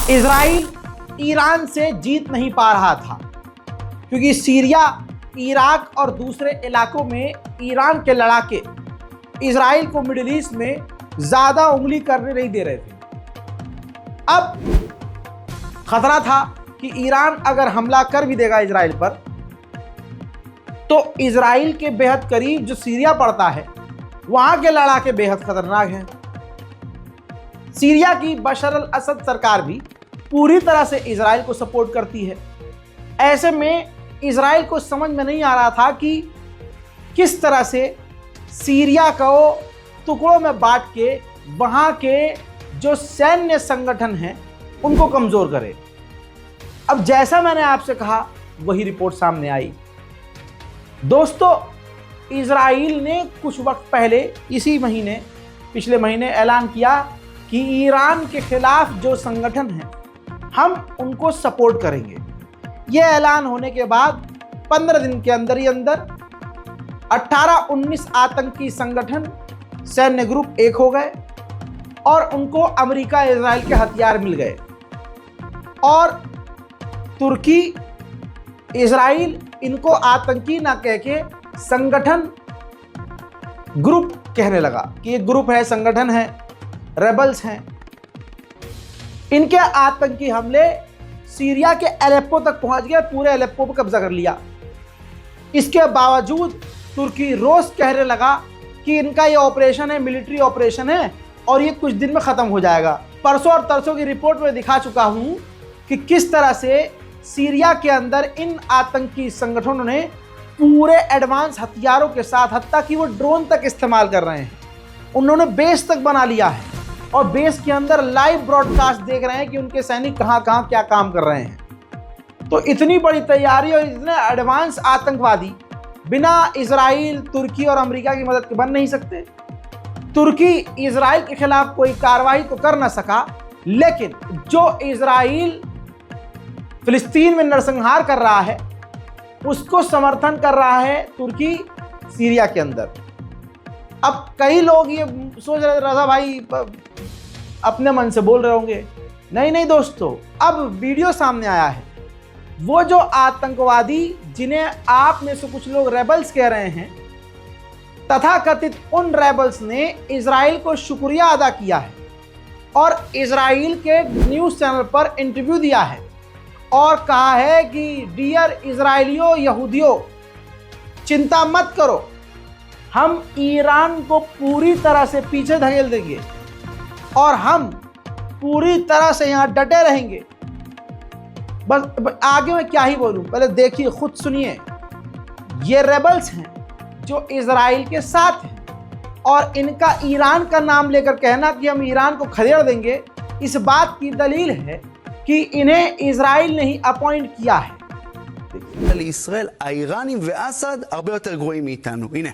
Israel Iran से जीत नहीं पा रहा था क्योंकि सीरिया, इराक और दूसरे इलाकों में ईरान के लड़ाके इजराइल को मिडिल ईस्ट में ज़्यादा उंगली करने नहीं दे रहे थे। अब खतरा था कि ईरान अगर हमला कर भी देगा इजराइल पर, तो इजराइल के बेहद करीब जो सीरिया पड़ता है, वहाँ के लड़ाके बेहद खतरनाक हैं। सीरिया की बशर अल असद सरकार भी पूरी तरह से इजराइल को सपोर्ट करती है। ऐसे में इजराइल को समझ में नहीं आ रहा था कि किस तरह से सीरिया को टुकड़ों में बांट के वहाँ के जो सैन्य संगठन हैं उनको कमज़ोर करे। अब जैसा मैंने आपसे कहा वही रिपोर्ट सामने आई। दोस्तों, इजराइल ने कुछ वक्त पहले पिछले महीने ऐलान किया कि ईरान के खिलाफ जो संगठन हैं हम उनको सपोर्ट करेंगे। यह ऐलान होने के बाद 15 दिन के अंदर ही अंदर 18-19 आतंकी संगठन, सैन्य ग्रुप एक हो गए और उनको अमेरिका, इजराइल के हथियार मिल गए। और तुर्की, इजराइल इनको आतंकी ना कह के संगठन, ग्रुप कहने लगा कि ये ग्रुप है, संगठन है, रेबल्स हैं। इनके आतंकी हमले सीरिया के एलेप्पो तक पहुंच गए, पूरे एलेप्पो पर कब्जा कर लिया। इसके बावजूद तुर्की रोज कहने लगा कि इनका ये ऑपरेशन है, मिलिट्री ऑपरेशन है और ये कुछ दिन में ख़त्म हो जाएगा। परसों और तरसों की रिपोर्ट में दिखा चुका हूँ कि किस तरह से सीरिया के अंदर इन आतंकी संगठनों ने पूरे एडवांस हथियारों के साथ, हत्ता कि वो ड्रोन तक इस्तेमाल कर रहे हैं, उन्होंने बेस तक बना लिया है और बेस के अंदर लाइव ब्रॉडकास्ट देख रहे हैं कि उनके सैनिक कहाँ कहाँ क्या काम कर रहे हैं। तो इतनी बड़ी तैयारी और इतने एडवांस आतंकवादी बिना इजराइल, तुर्की और अमेरिका की मदद के बन नहीं सकते। तुर्की इजराइल के खिलाफ कोई कार्रवाई तो कर ना सका, लेकिन जो इजराइल फिलिस्तीन में नरसंहार कर रहा है उसको समर्थन कर रहा है तुर्की सीरिया के अंदर। अब कई लोग ये सोच रहे, रजा भाई अपने मन से बोल रहे होंगे। नहीं दोस्तों, अब वीडियो सामने आया है। वो जो आतंकवादी जिन्हें आप में से कुछ लोग रेबल्स कह रहे हैं, तथाकथित उन रेबल्स ने इजराइल को शुक्रिया अदा किया है और इजराइल के न्यूज़ चैनल पर इंटरव्यू दिया है और कहा है कि डियर इजराइलियों, यहूदियों, चिंता मत करो, हम ईरान को पूरी तरह से पीछे धकेल देंगे और हम पूरी तरह से यहाँ डटे रहेंगे। बस आगे मैं क्या ही बोलूँ, पहले देखिए, खुद सुनिए। ये रेबल्स हैं जो इजराइल के साथ हैं और इनका ईरान का नाम लेकर कहना कि हम ईरान को खदेड़ देंगे, इस बात की दलील है कि इन्हें इजराइल ने ही अपॉइंट किया है। לישראל האיראנים ואסד הרבה יותר גרועים מאיתנו. הנה.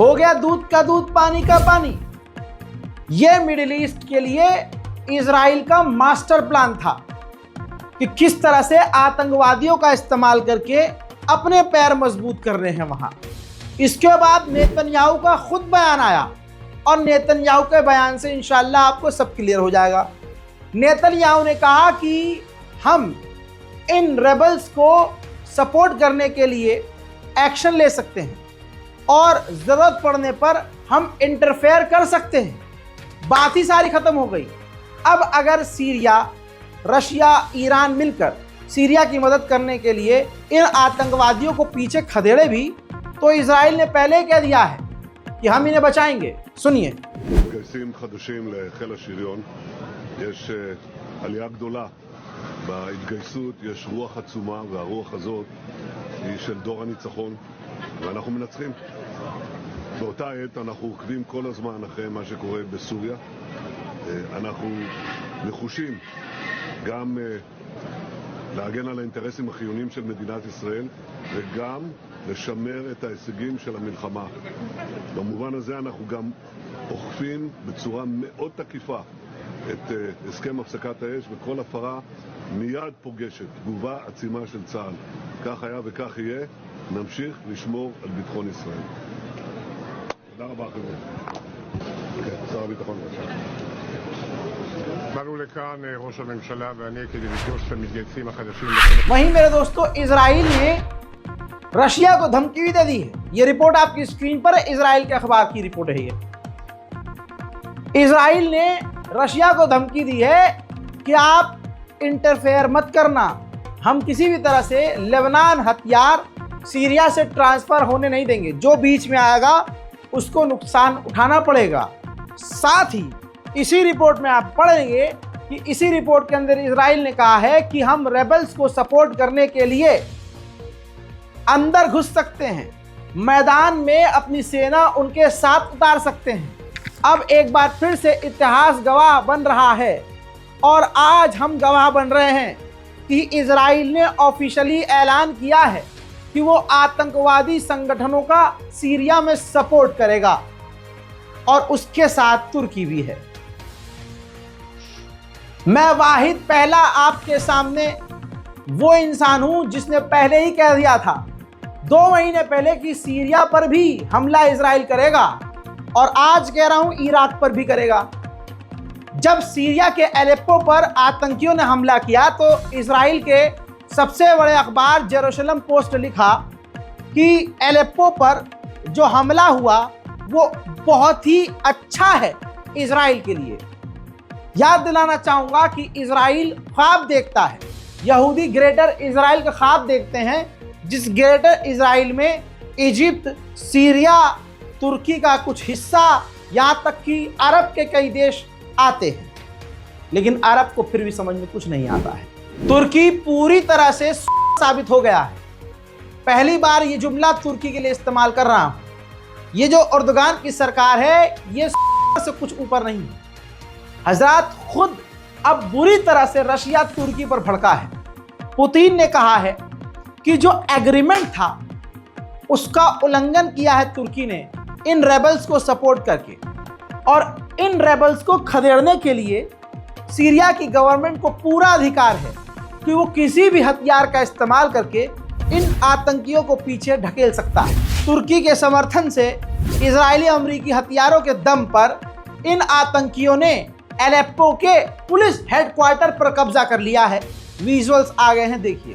हो गया दूध का दूध, पानी का पानी। ये मिडिल ईस्ट के लिए इजराइल का मास्टर प्लान था कि किस तरह से आतंकवादियों का इस्तेमाल करके अपने पैर मजबूत करने हैं वहां। इसके बाद नेतन्याहू का खुद बयान आया और नेतन्याहू के बयान से इंशाल्लाह आपको सब क्लियर हो जाएगा। नेतन्याहू ने कहा कि हम इन रेबल्स को सपोर्ट करने के लिए एक्शन ले सकते हैं और ज़रूरत पड़ने पर हम इंटरफेयर कर सकते हैं। बात ही सारी ख़त्म हो गई। अब अगर सीरिया, रशिया, ईरान मिलकर सीरिया की मदद करने के लिए इन आतंकवादियों को पीछे खदेड़े भी, तो इजराइल ने पहले कह दिया है कि हम इन्हें बचाएंगे। सुनिए। מתגייסים חדשים לחיל השריון. יש עלייה גדולה בהתגייסות, יש רוח עצומה, והרוח הזאת היא של דור הניצחון, ואנחנו מנצחים. באותה עת אנחנו עוקבים כל הזמן אחרי מה שקורה בסוריה. אנחנו נחושים גם להגן על האינטרסים החיוניים של מדינת ישראל וגם לשמר את ההישגים של המלחמה. במובן הזה אנחנו גם אוכפים בצורה מאוד תקיפה את הסכם הפסקת האש, וכל הפרה מיד פוגשת תגובה עצימה של צה"ל. כך היה וכך יהיה, נמשיך לשמור על ביטחון ישראל. תודה רבה חבר'ה. שר הביטחון בבקשה. באנו לכאן ראש הממשלה ואני כדי לפגוש את המתגייסים החדשים. वहीं मेरे दोस्तों इजराइल ने रशिया को धमकी भी दे दी है। ये रिपोर्ट आपकी स्क्रीन पर है, इजराइल के अखबार की रिपोर्ट है ये। इजराइल ने रशिया को धमकी दी है कि आप इंटरफेयर मत करना, हम किसी भी तरह से लेबनान हथियार सीरिया से ट्रांसफर होने नहीं देंगे, जो बीच में आएगा उसको नुकसान उठाना पड़ेगा। साथ ही इसी रिपोर्ट में आप पढ़ेंगे कि इसी रिपोर्ट के अंदर इजराइल ने कहा है कि हम रेबल्स को सपोर्ट करने के लिए अंदर घुस सकते हैं, मैदान में अपनी सेना उनके साथ उतार सकते हैं। अब एक बार फिर से इतिहास गवाह बन रहा है और आज हम गवाह बन रहे हैं कि इजराइल ने ऑफिशियली ऐलान किया है कि वो आतंकवादी संगठनों का सीरिया में सपोर्ट करेगा और उसके साथ तुर्की भी है। मैं वाहिद पहला आपके सामने वो इंसान हूं जिसने पहले ही कह दिया था 2 महीने पहले कि सीरिया पर भी हमला इजराइल करेगा, और आज कह रहा हूं इराक पर भी करेगा। जब सीरिया के एलेप्पो पर आतंकियों ने हमला किया तो इजराइल के सबसे बड़े अखबार जेरूशलम पोस्ट लिखा कि एलेप्पो पर जो हमला हुआ वो बहुत ही अच्छा है इजराइल के लिए। याद दिलाना चाहूंगा कि इजराइल ख्वाब देखता है, यहूदी ग्रेटर इजराइल का ख्वाब देखते हैं, जिस ग्रेटर इजराइल में इजिप्ट, सीरिया, तुर्की का कुछ हिस्सा, यहाँ तक कि अरब के कई देश आते हैं। लेकिन अरब को फिर भी समझ में कुछ नहीं आता है। तुर्की पूरी तरह से साबित हो गया है। पहली बार ये जुमला तुर्की के लिए इस्तेमाल कर रहा हूं। ये जो अर्दोगान की सरकार है ये से कुछ ऊपर नहीं है। हजरत खुद अब बुरी तरह से रशिया तुर्की पर भड़का है। पुतिन ने कहा है कि जो एग्रीमेंट था उसका उल्लंघन किया है तुर्की ने इन रेबल्स को सपोर्ट करके, और इन रेबल्स को खदेड़ने के लिए सीरिया की गवर्नमेंट को पूरा अधिकार है कि वो किसी भी हथियार का इस्तेमाल करके इन आतंकियों को पीछे ढकेल सकता है। तुर्की के समर्थन से इजरायली अमरीकी हथियारों के दम पर इन आतंकियों ने एलेप्पो के पुलिस हेडक्वार्टर पर कब्जा कर लिया है। विजुअल्स आ गए हैं, देखिए।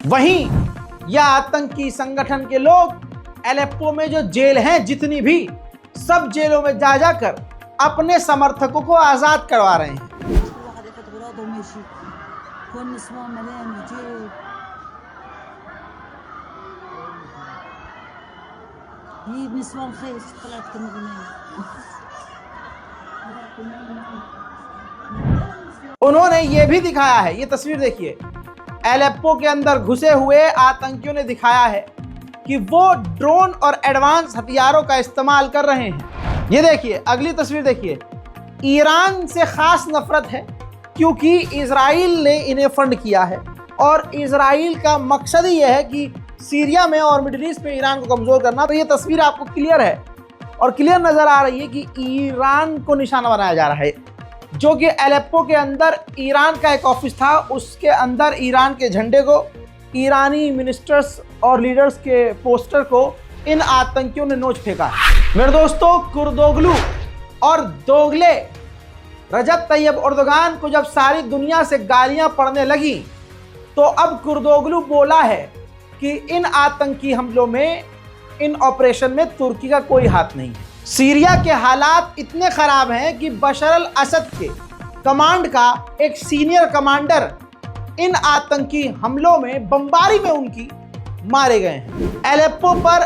वहीं यह आतंकी संगठन के लोग एलेप्पो में जो जेल हैं जितनी भी, सब जेलों में जा जाकर अपने समर्थकों को आजाद करवा रहे हैं। उन्होंने ये भी दिखाया है, ये तस्वीर देखिए, एलेप्पो के अंदर घुसे हुए आतंकियों ने दिखाया है कि वो ड्रोन और एडवांस हथियारों का इस्तेमाल कर रहे हैं। ये देखिए, अगली तस्वीर देखिए। ईरान से खास नफरत है क्योंकि इजराइल ने इन्हें फंड किया है और इजराइल का मकसद ही यह है कि सीरिया में और मिडिल ईस्ट में ईरान को कमज़ोर करना। तो ये तस्वीर आपको क्लियर है और क्लियर नज़र आ रही है कि ईरान को निशाना बनाया जा रहा है, जो कि एलेप्पो के अंदर ईरान का एक ऑफिस था, उसके अंदर ईरान के झंडे को, ईरानी मिनिस्टर्स और लीडर्स के पोस्टर को इन आतंकियों ने नोच फेंका है। मेरे दोस्तों, कुर्दोगलू और दोगले रजब तैयब अर्दोगान को जब सारी दुनिया से गालियां पड़ने लगी तो अब कुर्दोगलू बोला है कि इन आतंकी हमलों में, इन ऑपरेशन में तुर्की का कोई हाथ नहीं है। सीरिया के हालात इतने खराब हैं कि बशर अल असद के कमांड का एक सीनियर कमांडर इन आतंकी हमलों में, बमबारी में उनकी मारे गए हैं। एलेप्पो पर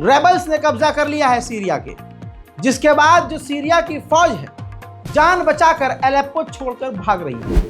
रेबल्स ने कब्जा कर लिया है सीरिया के, जिसके बाद जो सीरिया की फौज है जान बचाकर एलेप्पो छोड़कर भाग रही है।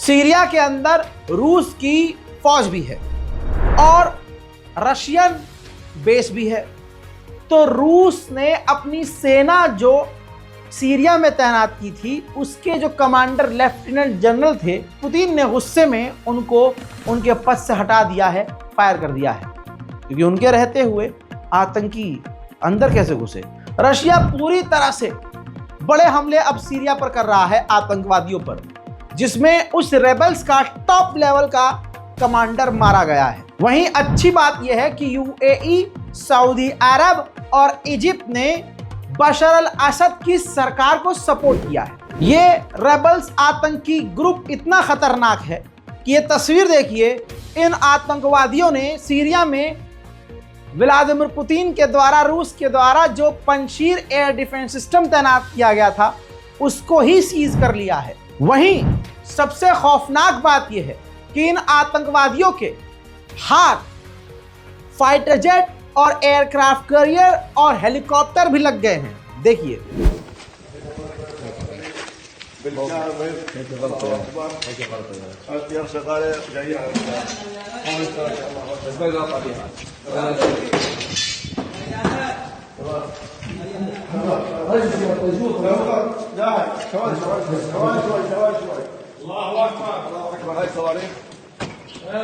सीरिया के अंदर रूस की फौज भी है और रशियन बेस भी है। तो रूस ने अपनी सेना जो सीरिया में तैनात की थी, उसके जो कमांडर लेफ्टिनेंट जनरल थे, पुतिन ने गुस्से में उनको उनके पद से हटा दिया है, फायर कर दिया है, क्योंकि उनके रहते हुए आतंकी अंदर कैसे घुसे। रशिया पूरी तरह से बड़े हमले अब सीरिया पर कर रहा है, आतंकवादियों पर, जिसमें उस रेबल्स का टॉप लेवल का कमांडर मारा गया है। वहीं अच्छी बात यह है कि यूएई, सऊदी अरब और इजिप्ट ने बशर अल असद की सरकार को सपोर्ट किया है। ये रेबल्स आतंकी ग्रुप इतना खतरनाक है कि ये तस्वीर देखिए, इन आतंकवादियों ने सीरिया में व्लादिमीर पुतिन के द्वारा, रूस के द्वारा जो पंशीर एयर डिफेंस सिस्टम तैनात किया गया था, उसको ही सीज कर लिया है। वहीं सबसे खौफनाक बात यह है कि इन आतंकवादियों के हाथ फाइटर जेट और एयरक्राफ्ट कैरियर और हेलीकॉप्टर भी लग गए हैं। देखिए,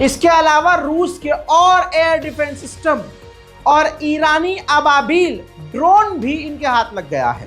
इसके अलावा रूस के और एयर डिफेंस सिस्टम और ईरानी अबाबील ड्रोन भी इनके हाथ लग गया है।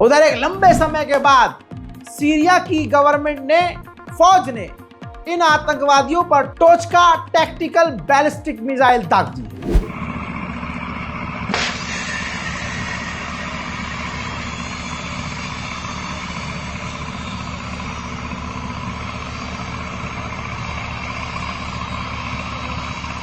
उधर एक लंबे समय के बाद सीरिया की गवर्नमेंट ने, फौज ने इन आतंकवादियों पर टोचका टैक्टिकल बैलिस्टिक मिसाइल दाग दी।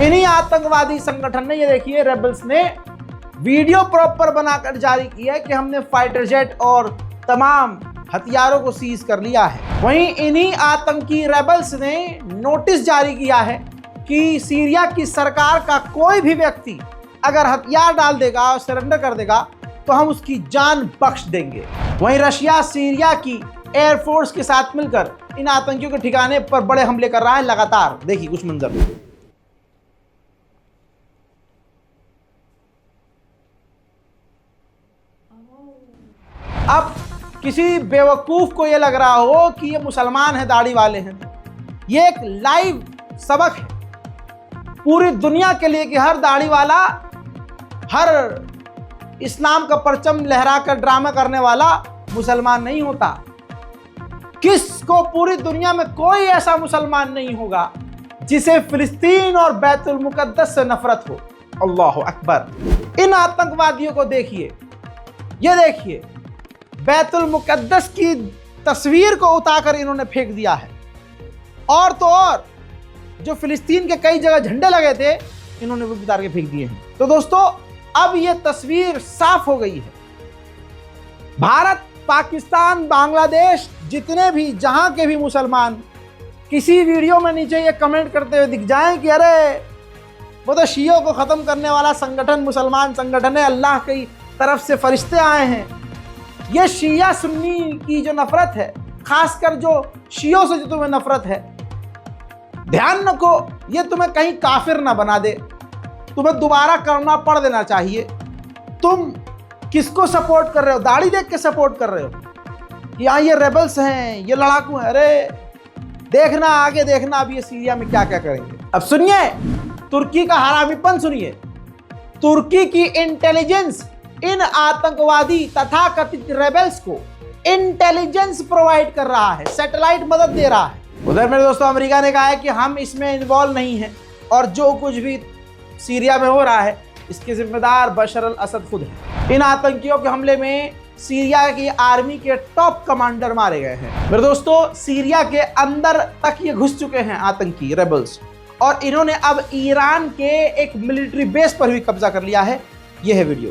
इन्हीं आतंकवादी संगठन ने, ये देखिए रेबल्स ने वीडियो प्रॉपर बनाकर जारी किया है कि हमने फाइटर जेट और तमाम हथियारों को सीज कर लिया है। वहीं इन्हीं आतंकी रेबल्स ने नोटिस जारी किया है कि सीरिया की सरकार का कोई भी व्यक्ति अगर हथियार डाल देगा और सरेंडर कर देगा तो हम उसकी जान बख्श देंगे। वहीं रशिया सीरिया की एयरफोर्स के साथ मिलकर इन आतंकियों के ठिकाने पर बड़े हमले कर रहा है लगातार। देखिए कुछ मंजर। अब किसी बेवकूफ को यह लग रहा हो कि ये मुसलमान हैं, दाढ़ी वाले हैं, ये एक लाइव सबक है पूरी दुनिया के लिए कि हर दाढ़ी वाला, हर इस्लाम का परचम लहराकर ड्रामा करने वाला मुसलमान नहीं होता। किसको पूरी दुनिया में कोई ऐसा मुसलमान नहीं होगा जिसे फिलिस्तीन और बैतुल मुकद्दस से नफरत हो। अल्लाह अकबर। इन आतंकवादियों को देखिए, ये देखिए बैतुल मुकद्दस की तस्वीर को उतारकर इन्होंने फेंक दिया है, और तो और जो फिलिस्तीन के कई जगह झंडे लगे थे इन्होंने वो उतार के फेंक दिए हैं। तो दोस्तों अब ये तस्वीर साफ हो गई है। भारत, पाकिस्तान, बांग्लादेश, जितने भी जहां के भी मुसलमान किसी वीडियो में नीचे ये कमेंट करते हुए दिख जाएं कि अरे वो तो शियों को ख़त्म करने वाला संगठन मुसलमान संगठन है, अल्लाह की तरफ से फरिश्ते आए हैं। ये शिया सुन्नी की जो नफरत है, खासकर जो शियों से जो तुम्हें नफरत है, ध्यान रखो ये तुम्हें कहीं काफिर ना बना दे, तुम्हें दोबारा करना पड़ देना चाहिए। तुम किसको सपोर्ट कर रहे हो? दाढ़ी देख के सपोर्ट कर रहे हो कि हाँ ये रेबल्स हैं, ये लड़ाकू हैं। अरे देखना, आगे देखना अब ये सीरिया में क्या क्या करेंगे। अब सुनिए तुर्की का हरामीपन सुनिए। तुर्की की इंटेलिजेंस इन आतंकवादी तथा कथित रेबल्स को इंटेलिजेंस प्रोवाइड कर रहा है, सैटेलाइट मदद दे रहा है। उधर मेरे दोस्तों अमेरिका ने कहा है कि हम इसमें इन्वॉल्व नहीं हैं और जो कुछ भी सीरिया में हो रहा है इसके जिम्मेदार बशर अल असद खुद है। इन आतंकियों के हमले में सीरिया की आर्मी के टॉप कमांडर मारे गए हैं। मेरे दोस्तों सीरिया के अंदर तक ये घुस चुके हैं आतंकी रेबल्स, और इन्होंने अब ईरान के एक मिलिट्री बेस पर भी कब्जा कर लिया है। यह है वीडियो।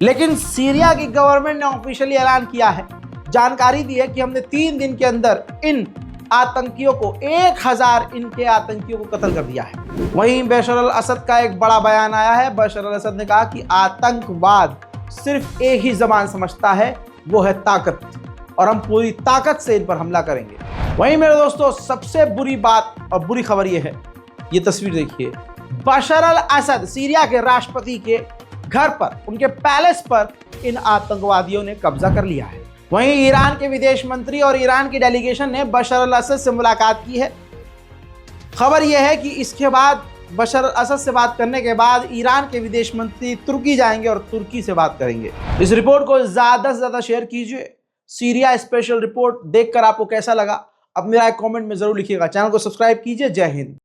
लेकिन सीरिया की गवर्नमेंट ने ऑफिशियली ऐलान किया है, जानकारी दी है कि हमने 3 दिन के अंदर इन आतंकियों को 1000 इनके आतंकियों को कत्ल कर दिया है। वहीं बशर अल असद का एक बड़ा बयान आया है। बशर अल असद ने कहा कि आतंकवाद सिर्फ एक ही ज़बान समझता है, वो है ताकत, और हम पूरी ताकत से इन पर हमला करेंगे। वहीं मेरे दोस्तों सबसे बुरी बात और बुरी खबर यह है, ये तस्वीर देखिए, बशर अल असद सीरिया के राष्ट्रपति के घर पर, उनके पैलेस पर इन आतंकवादियों ने कब्जा कर लिया है। वहीं ईरान के विदेश मंत्री और ईरान की डेलीगेशन ने बशर अल असद से मुलाकात की है। खबर यह है कि इसके बाद बशर अल असद से बात करने के बाद ईरान के विदेश मंत्री तुर्की जाएंगे और तुर्की से बात करेंगे। इस रिपोर्ट को ज़्यादा से ज़्यादा शेयर कीजिए। सीरिया स्पेशल रिपोर्ट देखकर आपको कैसा लगा अब मेरा एक कमेंट में ज़रूर लिखिएगा। चैनल को सब्सक्राइब कीजिए। जय हिंद।